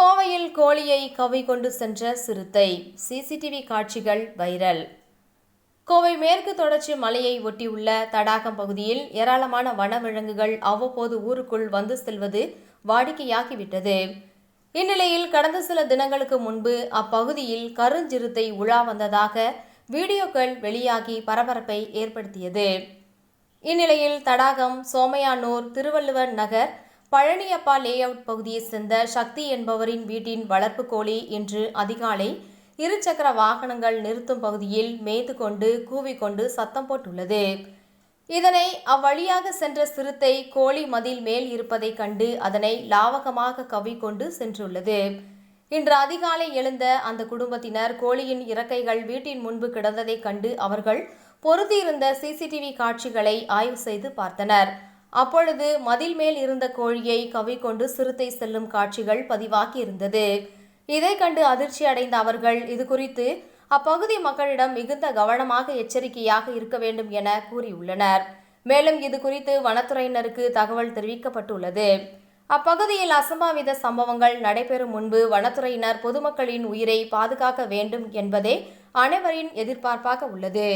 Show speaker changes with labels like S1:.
S1: கோவையில் கோழியை கவ்வி கொண்டு சென்ற சிறுத்தை, சிசிடிவி காட்சிகள் வைரல். கோவை மேற்கு தொடர்ச்சி மலையை ஒட்டியுள்ள தடாகம் பகுதியில் ஏராளமான வனவிலங்குகள் அவ்வப்போது ஊருக்குள் வந்து செல்வது வாடிக்கையாகிவிட்டது. இந்நிலையில் கடந்த சில தினங்களுக்கு முன்பு அப்பகுதியில் கருஞ்சிறுத்தை உலா வந்ததாக வீடியோக்கள் வெளியாகி பரபரப்பை ஏற்படுத்தியது. இந்நிலையில் தடாகம், சோமையானூர், திருவள்ளுவர் நகர், பழனியப்பா லேஅவுட் பகுதியைச் சேர்ந்த சக்தி என்பவரின் வீட்டின் வளர்ப்பு கோழி இன்று அதிகாலை இருசக்கர வாகனங்கள் நிறுத்தும் பகுதியில் மேய்ந்து கொண்டு கூவிக்கொண்டு சத்தம் போட்டுள்ளது. இதனை அவ்வழியாக சென்ற சிறுத்தை கோழி மதில் மேல் இருப்பதைக் கண்டு அதனை லாவகமாக கவ்விக்கொண்டு சென்றுள்ளது. இன்று அதிகாலை எழுந்த அந்த குடும்பத்தினர் கோழியின் இறக்கைகள் வீட்டின் முன்பு கிடந்ததைக் கண்டு அவர்கள் பொருத்தியிருந்த சிசிடிவி காட்சிகளை ஆய்வு செய்து பார்த்தனர். அப்பொழுது மதில் மேல் இருந்த கோழியை கவ்விக்கொண்டு சிறுத்தை செல்லும் காட்சிகள் பதிவாகி இருந்தது. இதை கண்டு அதிர்ச்சி அடைந்த அவர்கள் இதுகுறித்து அப்பகுதி மக்களிடம் மிகுந்த கவனமாக எச்சரிக்கையாக இருக்க வேண்டும் என கூறியுள்ளனர். மேலும் இதுகுறித்து வனத்துறையினருக்கு தகவல் தெரிவிக்கப்பட்டுள்ளது. அப்பகுதியில் அசம்பாவித சம்பவங்கள் நடைபெறும் முன்பு வனத்துறையினர் பொதுமக்களின் உயிரை பாதுகாக்க வேண்டும் என்பதே அனைவரின் எதிர்பார்ப்பாக உள்ளது.